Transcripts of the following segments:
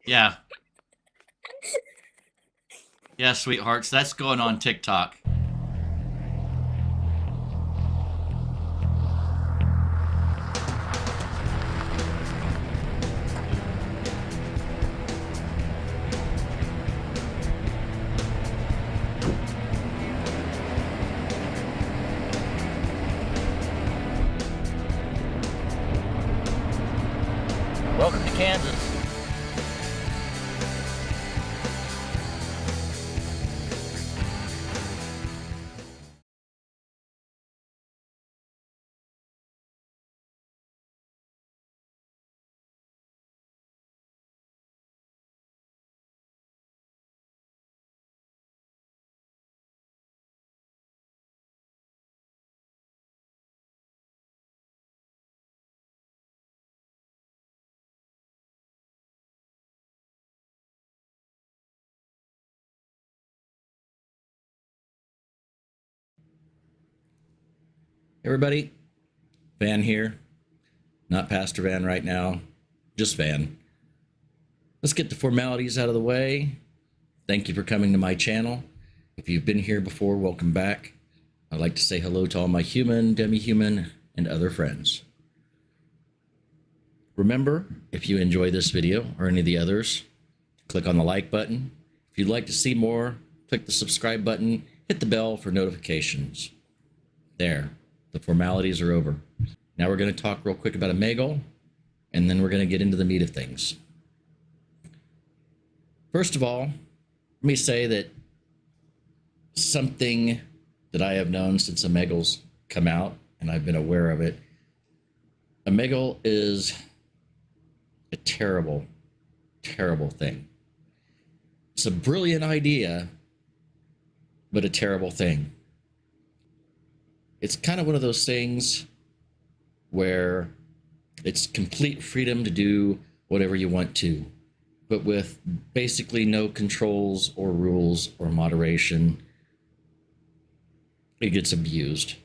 Yeah. Yeah, sweethearts. That's going on TikTok. Welcome to Kansas. Everybody, Van here. Not Pastor Van right now, just Van. Let's get the formalities out of the way. Thank you for coming to my channel. If you've been here before, welcome back. I'd like to say hello to all my human, demi-human, and other friends. Remember, if you enjoy this video or any of the others, click on the like button. If you'd like to see more, click the subscribe button, hit the bell for notifications. There, the formalities are over. Now we're going to talk real quick about Omegle, and then we're going to get into the meat of things. First of all, let me say that something that I have known since Omegle's come out, and I've been aware of it. Omegle is a terrible, terrible thing. It's a brilliant idea, but a terrible thing. It's kind of one of those things where it's complete freedom to do whatever you want to, but with basically no controls or rules or moderation. It gets abused.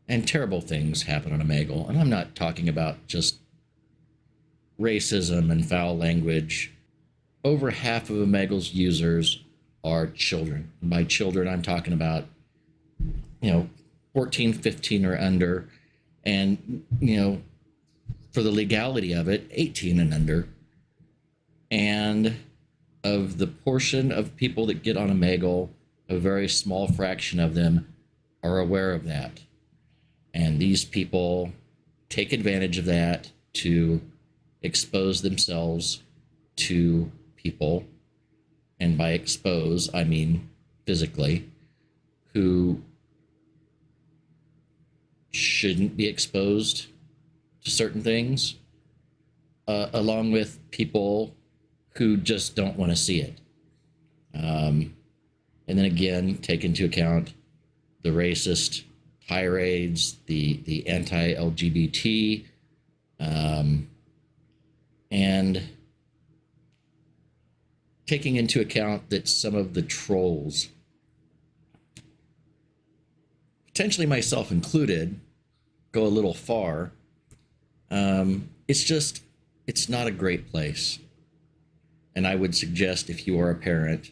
And terrible things happen on Omegle. And I'm not talking about just racism and foul language. Over half of Omegle's users are children. And by children, I'm talking about, 14, 15 or under. And, for the legality of it, 18 and under. And of the portion of people that get on Omegle, a very small fraction of them are aware of that. And these people take advantage of that to expose themselves to people. And by expose, I mean physically, who shouldn't be exposed to certain things, along with people who just don't want to see it. And then again, take into account the racist tirades, the anti-LGBT, and taking into account that some of the trolls, potentially myself included, go a little far. It's not a great place. And I would suggest, if you are a parent,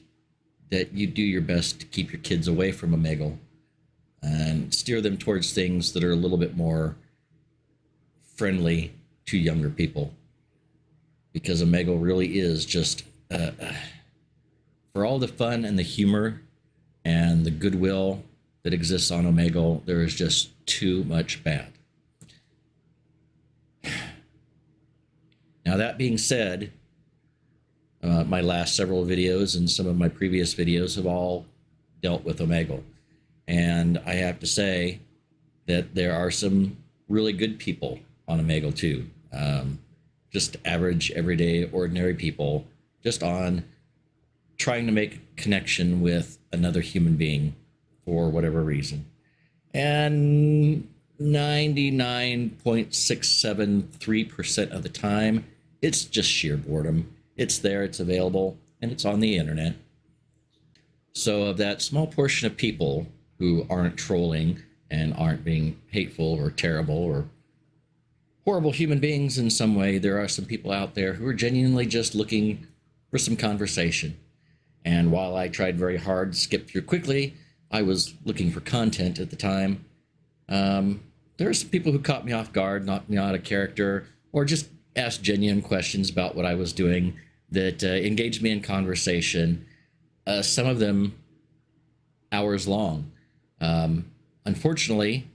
that you do your best to keep your kids away from Omegle and steer them towards things that are a little bit more friendly to younger people. Because Omegle really is just, for all the fun and the humor and the goodwill that exists on Omegle, there is just too much bad. Now, that being said, my last several videos and some of my previous videos have all dealt with Omegle. And I have to say that there are some really good people on Omegle too. Just average, everyday, ordinary people, just on trying to make a connection with another human being for whatever reason. And 99.673% of the time, it's just sheer boredom. It's there, it's available, and it's on the internet. So of that small portion of people who aren't trolling and aren't being hateful or terrible or horrible human beings in some way. There are some people out there who are genuinely just looking for some conversation. And while I tried very hard to skip through quickly, I was looking for content at the time. There are some people who caught me off guard, knocked me out of character, or just asked genuine questions about what I was doing that engaged me in conversation. Some of them hours long. Um, Unfortunately,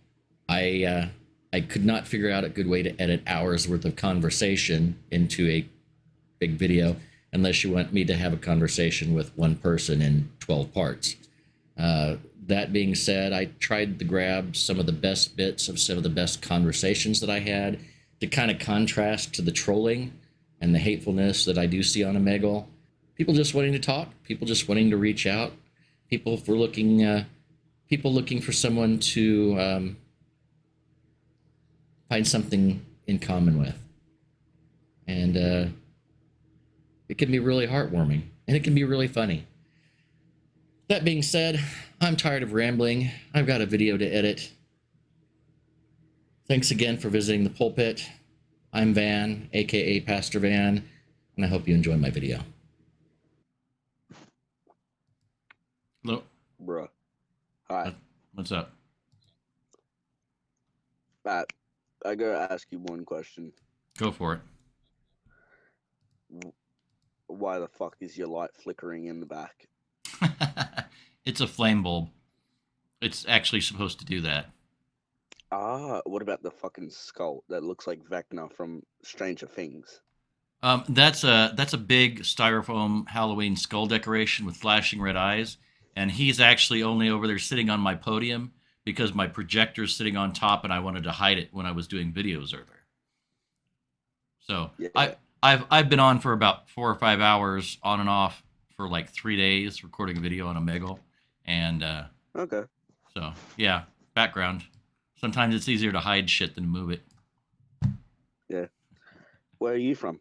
I could not figure out a good way to edit hours worth of conversation into a big video unless you want me to have a conversation with one person in 12 parts. That being said, I tried to grab some of the best bits of some of the best conversations that I had to kind of contrast to the trolling and the hatefulness that I do see on Omegle. People just wanting to talk, people just wanting to reach out, people looking for someone to find something in common with, and it can be really heartwarming and it can be really funny. That being said, I'm tired of rambling. I've got a video to edit. Thanks again for visiting the pulpit. I'm Van, aka Pastor Van, and I hope you enjoy my video. Hello. Bruh. Hi. What's up? Matt, I gotta ask you one question. Go for it. Why the fuck is your light flickering in the back? It's a flame bulb. It's actually supposed to do that. What about the fucking skull that looks like Vecna from Stranger Things? That's a big styrofoam Halloween skull decoration with flashing red eyes, and he's actually only over there sitting on my podium because my projector's sitting on top, and I wanted to hide it when I was doing videos earlier. So yeah. I've been on for about 4 or 5 hours on and off for like 3 days recording a video on Omegle, and okay. So yeah, background. Sometimes it's easier to hide shit than to move it. Yeah. Where are you from?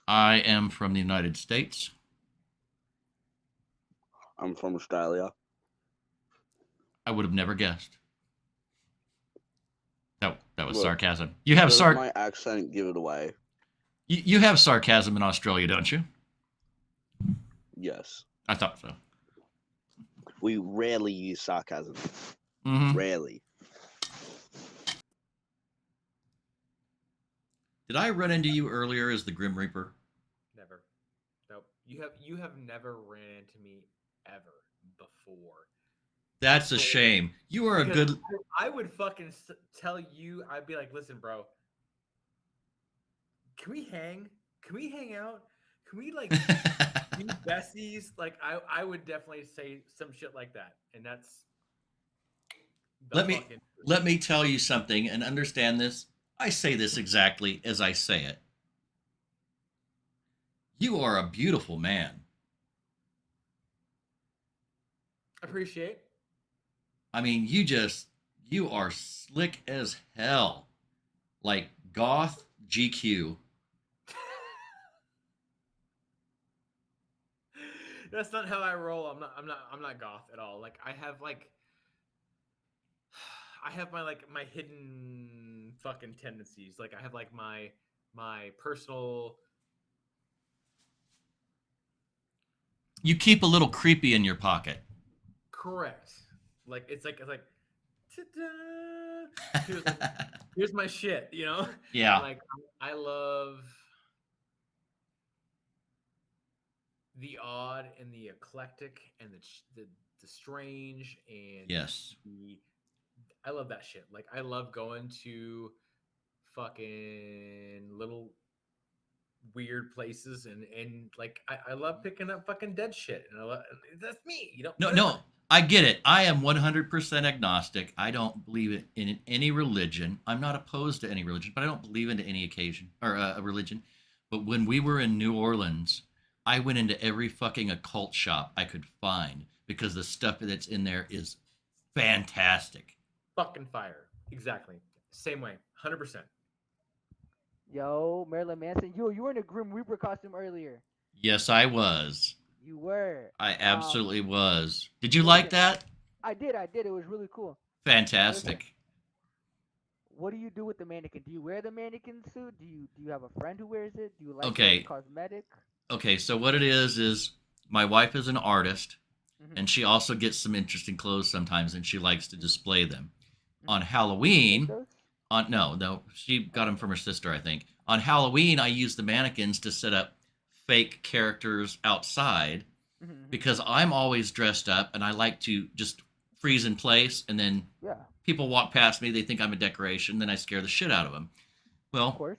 I am from the United States. I'm from Australia. I would have never guessed. That was sarcasm. You have my accent give it away. You have sarcasm in Australia, don't you? Yes. I thought so. We rarely use sarcasm. Mm-hmm. Rarely. Did I run into you earlier as the Grim Reaper? Never. Nope. You have never ran into me ever before. That's a shame. You are a good. I would fucking tell you. I'd be like, listen, bro. Can we hang? Can we hang out? Can we like be besties? Like I would definitely say some shit like that, and that's. Let me tell you something and understand this. I say this exactly as I say it. You are a beautiful man. Appreciate. I mean, you are slick as hell. Like goth GQ. That's not how I roll. I'm not goth at all. Like I have my hidden fucking tendencies. Like I have like my personal. You keep a little creepy in your pocket. Correct. Like it's like ta-da! Here's my shit, you know? Yeah. Like I love the odd and the eclectic and the strange and yes. I love that shit. Like I love going to fucking little weird places and like I love picking up fucking dead shit and that's me, you know. No, I get it. I am 100% agnostic. I don't believe in any religion. I'm not opposed to any religion, but I don't believe into any occasion or a religion. But when we were in New Orleans, I went into every fucking occult shop I could find because the stuff that's in there is fantastic. Fucking fire. Exactly. Same way. 100%. Yo, Marilyn Manson. You were in a Grim Reaper costume earlier. Yes, I was. You were. I absolutely was. Did you like that? I did. It was really cool. Fantastic. What do you do with the mannequin? Do you wear the mannequin suit? Do you have a friend who wears it? Do you like it Okay. as cosmetic? Okay, so what it is my wife is an artist, Mhm. and she also gets some interesting clothes sometimes, and she likes to display them. On Mhm. Make Halloween, those? no, she got them from her sister, I think. On Halloween, I use the mannequins to set up fake characters outside Mhm. because I'm always dressed up, and I like to just freeze in place, and then Yeah, people walk past me, they think I'm a decoration, then I scare the shit out of them. of Well, course.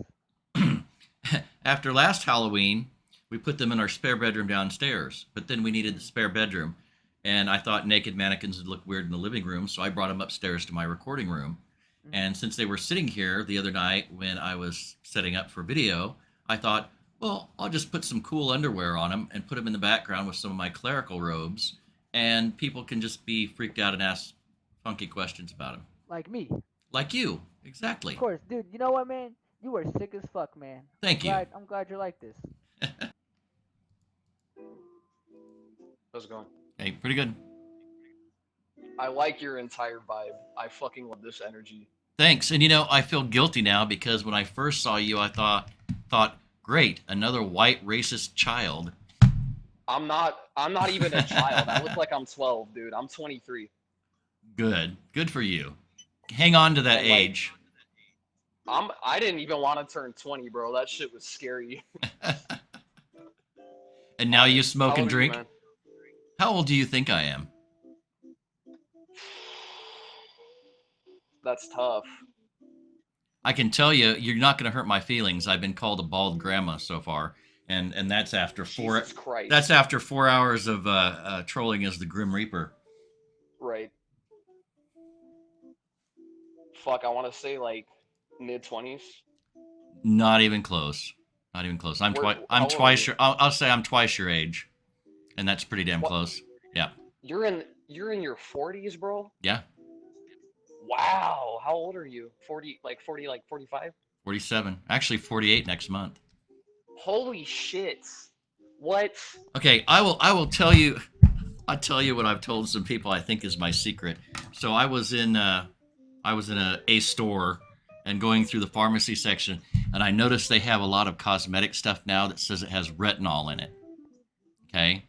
after last Halloween, we put them in our spare bedroom downstairs, but then we needed the spare bedroom. And I thought naked mannequins would look weird in the living room, so I brought them upstairs to my recording room. Mhm. And since they were sitting here the other night when I was setting up for video, I thought, well, I'll just put some cool underwear on them and put them in the background with some of my clerical robes, and people can just be freaked out and ask funky questions about them. Like me. Like you. Of Exactly. course, dude. You know what, man? You are sick as fuck, man. Thank you. I'm glad you're like this. How's it going? Hey, pretty good. I like your entire vibe. I fucking love this energy. Thanks. And I feel guilty now because when I first saw you, I thought, great, another white racist child. I'm not even a child. I look like I'm 12, dude. I'm 23. Good for you. Hang on to that And, like, age. I didn't even want to turn 20, bro. That shit was scary. And now you smoke How and old are you, drink? man? How old do you think I am? That's tough. I can tell you, you're not going to hurt my feelings. I've been called a bald grandma so far, and that's after Jesus Christ. That's after 4 hours of trolling as the Grim Reaper. Right. Fuck, I want to say like mid-20s. Not even close. Not even close. I'm How old are twice you? your. I'll say I'm twice your age, and that's pretty damn What? close. Yeah. You're in your 40s, bro? Yeah. Wow. How old are you? 40, like 45? 47. Actually, 48 next month. Holy shit. What? Okay, I will tell you. I'll tell you what I've told some people I think is my secret. So I was in a store and going through the pharmacy section, and I noticed they have a lot of cosmetic stuff now that says it has retinol in it. Okay?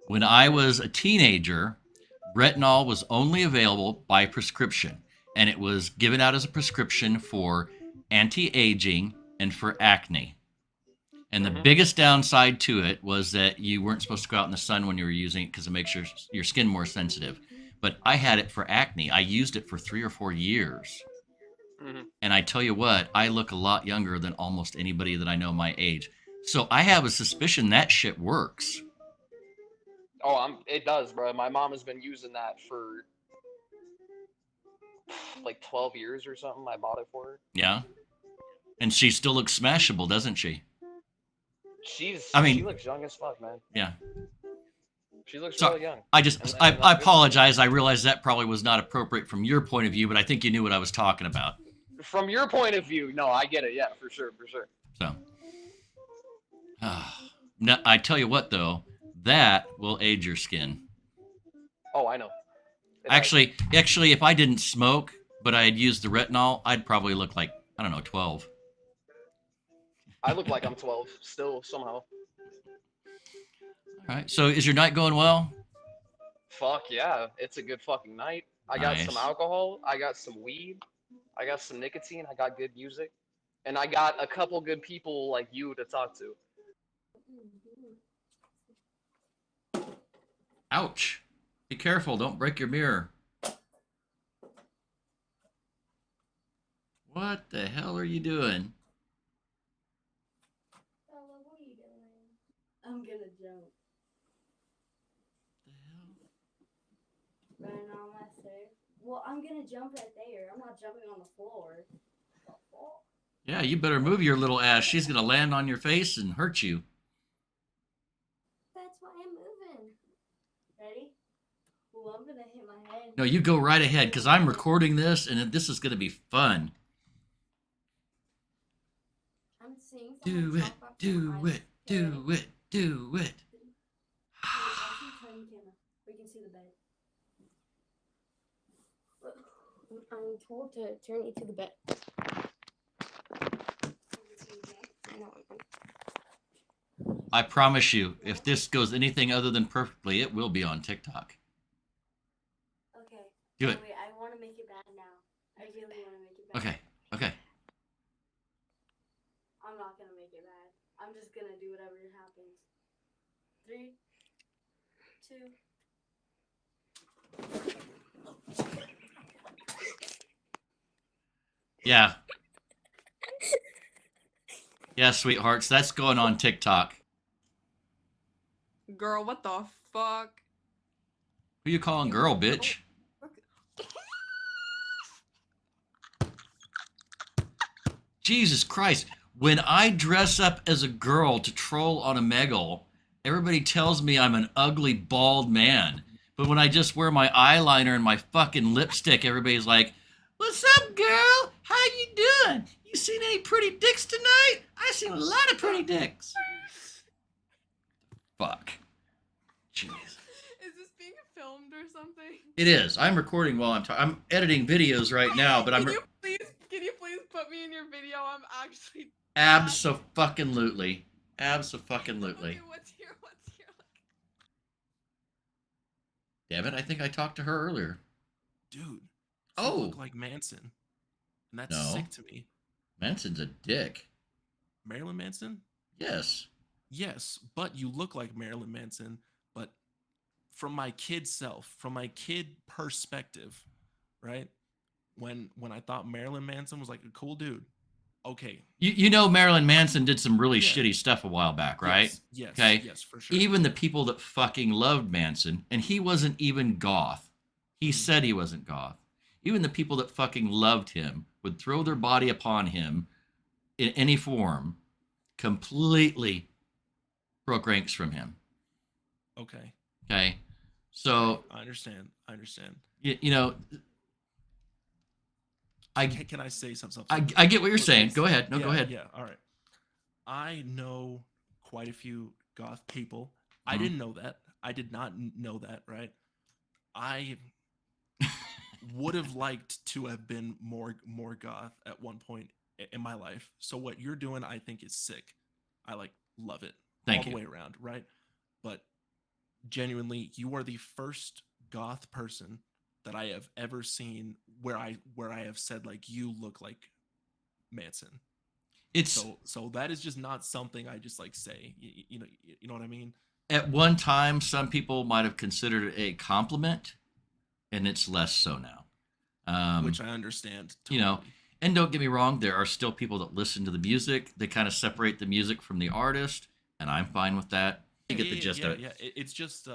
When I was a teenager, retinol was only available by prescription, and it was given out as a prescription for anti-aging and for acne. And the biggest downside to it was that you weren't supposed to go out in the sun when you were using it because it makes your skin more sensitive. But I had it for acne. I used it for 3 or 4 years. Mhm. And I tell you what, I look a lot younger than almost anybody that I know my age. So I have a suspicion that shit works. Oh, it does, bro. My mom has been using that for like 12 years or something. I bought it for her. Yeah. And she still looks smashable, doesn't she? She mean- looks young as fuck, man. Yeah. She looks So really young. I And just, that- I, and I that's good. apologize. I realized that probably was not appropriate from your point of view, but I think you knew what I was talking about. From your point of view, no, I get it. Yeah, for sure. So, now, I tell you what, though, that will age your skin. Oh, I know. It does. Actually, if I didn't smoke, but I had used the retinol, I'd probably look like, I don't know, 12. I look like I'm 12 still somehow. All right. So is your night going well? Fuck yeah, it's a good fucking night. I got some Nice. alcohol. I got some weed. I got some nicotine. I got good music, and I got a couple good people like you to talk to. Ouch. Be careful. Don't break your mirror. What the hell are you doing? Bella, what are you doing? I'm gonna jump. The hell? Right on my stairs. Well, I'm gonna jump right there. I'm not jumping on the floor. The fuck? Yeah, you better move your little ass. She's going to land on your face and hurt you. That's why I'm moving. Ready? Well, I'm gonna hit my head. No, you go right ahead because I'm recording this and this is going to be fun. I'm seeing Do someone it, talk about do something. it, do it, do it. Hey, why don't you turn the camera? We can see the bed. I'm told to turn you to the bed. I know. I promise you, if this goes anything other than perfectly, it will be on TikTok. Okay. Do it. Wait, I want to make it bad now. I really want to make it bad. Okay. Okay. I'm not gonna make it bad. I'm just gonna do whatever happens. 3, 2. Yeah. Yeah, sweethearts, that's going on TikTok. Girl, what the fuck? Who you calling girl, bitch? Jesus Christ. When I dress up as a girl to troll on Omegle, everybody tells me I'm an ugly, bald man. But when I just wear my eyeliner and my fucking lipstick, everybody's like, "What's up, girl? How you doing? You seen any pretty dicks tonight? I seen a lot of pretty dicks." Fuck. Jeez. Is this being filmed or something? It is. I'm recording while I'm editing videos right now, but Can you please put me in your video? I'm actually Abso-fucking-lutely. Abso-fucking-lutely. Okay, what's your Damn it, I think I talked to her earlier. Dude. You Oh. look like Manson. And that's No. sick to me. Manson's a dick. Marilyn Manson? Yes. Yes, but you look like Marilyn Manson. But from my kid self, from my kid perspective, right? When I thought Marilyn Manson was like a cool dude. Okay. You know Marilyn Manson did some really Yeah. shitty stuff a while back, right? Yes, Okay. yes, for sure. Even the people that fucking loved Manson, and he wasn't even goth. He said he wasn't goth. Even the people that fucking loved him would throw their body upon him in any form, completely broke ranks from him. Okay. Okay. So, I understand. you know, Can I say something? I get what you're saying. Go ahead. No, Yeah, go ahead. Yeah, all right. I know quite a few goth people. Mm-hmm. I didn't know that. I did not know that, right? I would have liked to have been more goth at one point in my life. So what you're doing, I think, is sick. I love it. Thank all you. the way around, right? But genuinely, you are the first goth person that I have ever seen where I have said like you look like Manson. It's So that is just not something I just like say. You know what I mean? at one time some people might have considered it a compliment, and it's less so now. Which I understand. You know, and don't get me wrong, there are still people that listen to the music. They kind of separate the music from the artist, and I'm fine with that. You get the gist of it. Yeah, it's just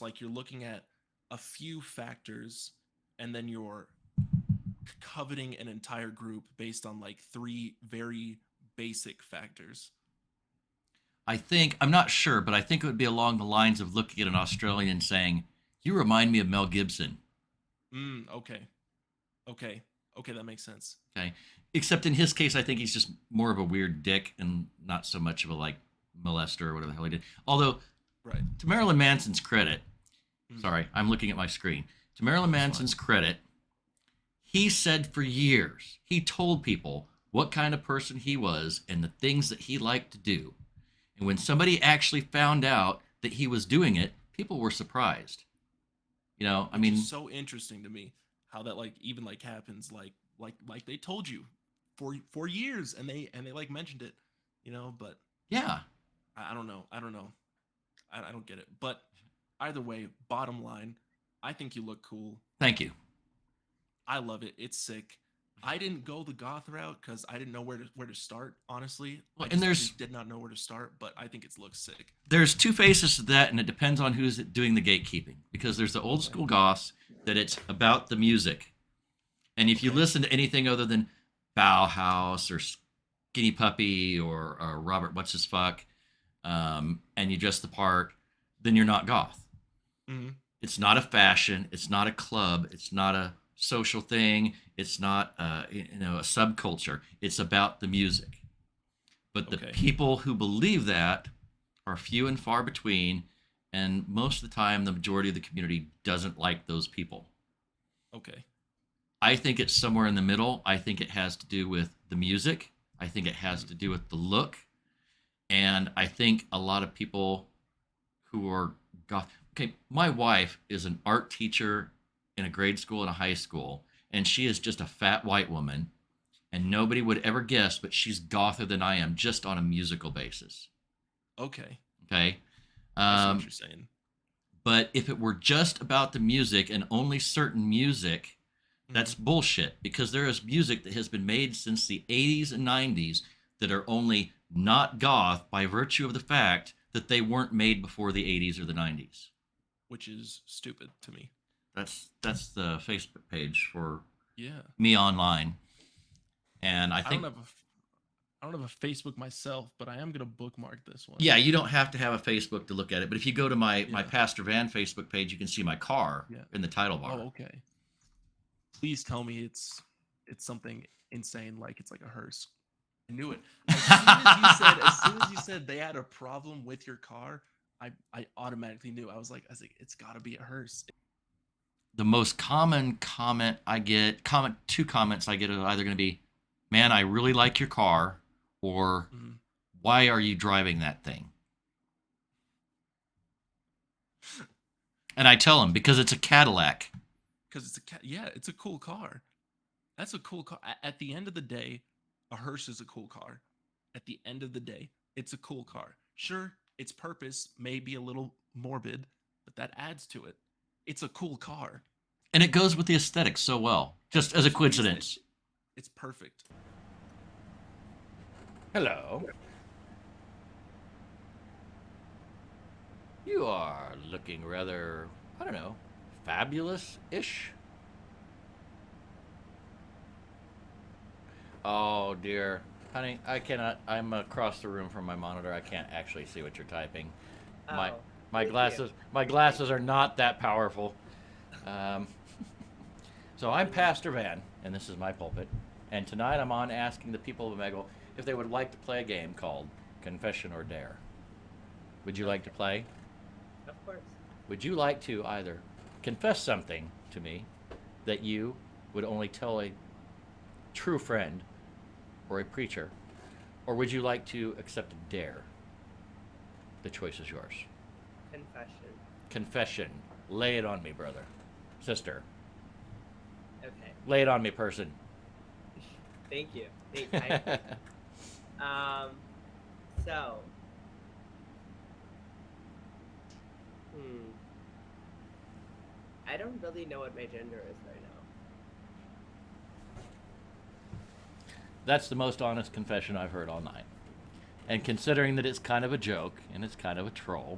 like you're looking at a few factors, and then you're coveting an entire group based on like 3 very basic factors. I'm not sure, but I think it would be along the lines of looking at an Australian and saying, "You remind me of Mel Gibson." Okay, that makes sense. Okay. Except in his case, I think he's just more of a weird dick and not so much of a like molester or whatever the hell he did. Although, Right. to Marilyn Manson's credit, Mhm. sorry, I'm looking at my screen. To Marilyn Manson's credit, he said for years, he told people what kind of person he was and the things that he liked to do. And when somebody actually found out that he was doing it, people were surprised. You know, I mean, It's so interesting to me how that like even like happens like they told you for years and they like mentioned it, you know, but yeah. I don't know. I don't get it. But either way, bottom line, I think you look cool. Thank you. I love it. It's sick. I didn't go the goth route because I didn't know where to start, honestly. Well, I and just did not know where to start, but I think it looks sick. There's two faces to that, and it depends on who's doing the gatekeeping. Because there's the old school goths that it's about the music. And if you listen to anything other than Bauhaus or Skinny Puppy or Robert What's His Fuck, and you dress the part, then you're not goth. Mm-hmm. It's not a fashion. It's not a club. It's not a social thing. It's not a subculture. It's about the music. But the people who believe that are few and far between, and most of the time the majority of the community doesn't like those people. Okay. I think it's somewhere in the middle. I think it has to do with the music. I think it has to do with the look. And I think a lot of people who are goth. Okay, my wife is an art teacher in a grade school and a high school, and she is just a fat white woman. And nobody would ever guess, but she's gother than I am just on a musical basis. Okay. Okay. I see what you're saying. But if it were just about the music and only certain music, that's Mhm. bullshit, because there is music that has been made since the 80s and 90s that are only not goth by virtue of the fact that they weren't made before the 80s or the 90s. Which is stupid to me. That's the Facebook page for Yeah. me online. And I think I don't have a Facebook myself, but I am gonna bookmark this one. yeah, you don't have to have a Facebook to look at it, but if you go to my Yeah. Pastor Van Facebook page, you can see my car Yeah. in the title bar. Oh, okay. Please tell me it's something insane, like it's like a hearse. I knew it. As soon as you said they had a problem with your car, I automatically knew. I was like, it's gotta be a hearse. The most common comment I get, two comments I get are either going to be, "Man, I really like your car," or Mhm. "Why are you driving that thing?" And I tell them because it's a Cadillac. Because it's a cool car. That's a cool car. At the end of the day, a hearse is a cool car. At the end of the day, it's a cool car. Sure, its purpose may be a little morbid, but that adds to it. It's a cool car. And it goes with the aesthetics so well, just as a coincidence. It's perfect. Hello. You are looking rather, I don't know, fabulous-ish. Oh dear. Honey, I cannot, I'm across the room from my monitor. I can't actually see what you're typing. My Oh, my thank glasses my glasses are not that powerful. So I'm Pastor Van, and this is my pulpit. And tonight I'm on asking the people of Omegle if they would like to play a game called Confession or Dare. Would you like to play? Of course. Would you like to either confess something to me that you would only tell a true friend or a preacher, or would you like to accept a dare? The choice is yours. Confession. Confession. Lay it on me, brother. Sister. Okay. Lay it on me, person. Thank you. So. I don't really know what my gender is right now. That's the most honest confession I've heard all night. And considering that it's kind of a joke and it's kind of a troll,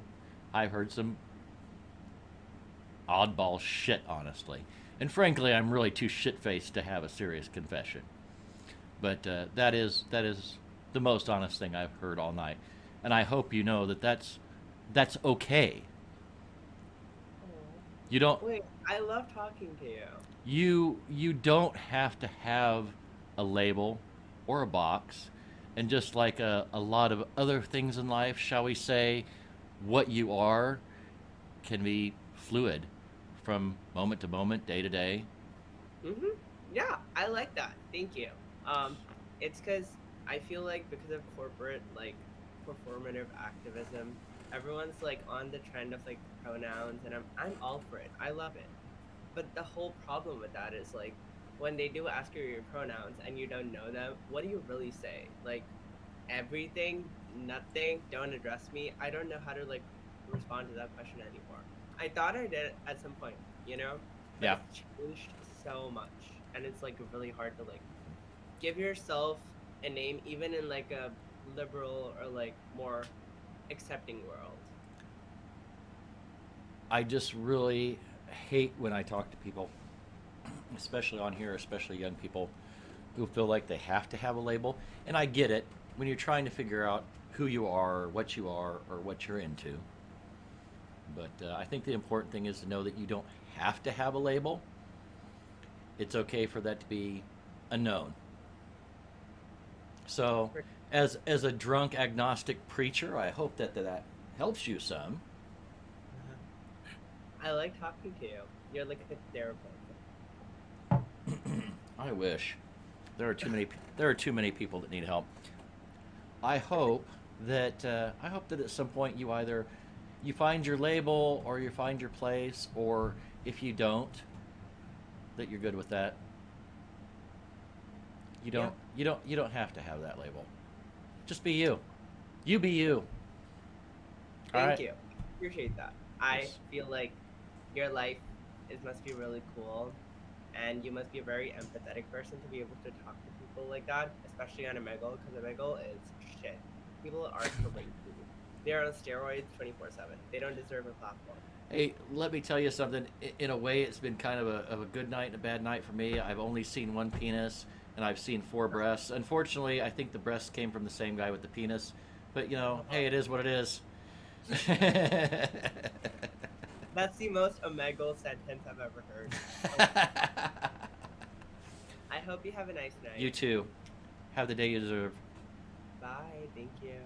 I've heard some oddball shit, honestly. And frankly, I'm really too shit-faced to have a serious confession. But that is the most honest thing I've heard all night. And I hope you know that that's okay. You don't Wait, I love talking to you. you don't have to have a label or a box. And just like a lot of other things in life, shall we say, what you are can be fluid from moment to moment, day to day. Yeah, I like that. Thank you. It's because I feel like because of corporate like performative activism, everyone's like on the trend of like pronouns, and I'm all for it. I love it. But the whole problem with that is like when they do ask you your pronouns and you don't know them, what do you really say? Like everything, nothing, don't address me. I don't know how to like respond to that question anymore. I thought I did at some point, you know? But Yeah. it's changed so much. And it's like really hard to like give yourself a name even in like a liberal or like more accepting world. I just really hate when I talk to people, especially on here, especially young people, who feel like they have to have a label. And I get it when you're trying to figure out who you are, or what you're into. But I think the important thing is to know that you don't have to have a label. It's okay for that to be unknown. So, as a drunk agnostic preacher, I hope that helps you some. I like talking to you. You're like a therapist. I wish. There are too many. There are too many people that need help. I hope that at some point you find your label or you find your place, or if you don't, that you're good with that. You don't have to have that label. Just be you. You be you. Thank you. Appreciate that. I feel like your life must be really cool, and you must be a very empathetic person to be able to talk to people like that, especially on Omegle, because Omegle is shit. People are crazy. They're on steroids 24/7. They don't deserve a platform. Hey, let me tell you something. In a way, it's been kind of a good night and a bad night for me. I've only seen one penis, and I've seen 4 breasts. Unfortunately, I think the breasts came from the same guy with the penis. But, hey, it is what it is. That's the most Omegle sentence I've ever heard. I hope you have a nice night. You too. Have the day you deserve. Bye. Thank you.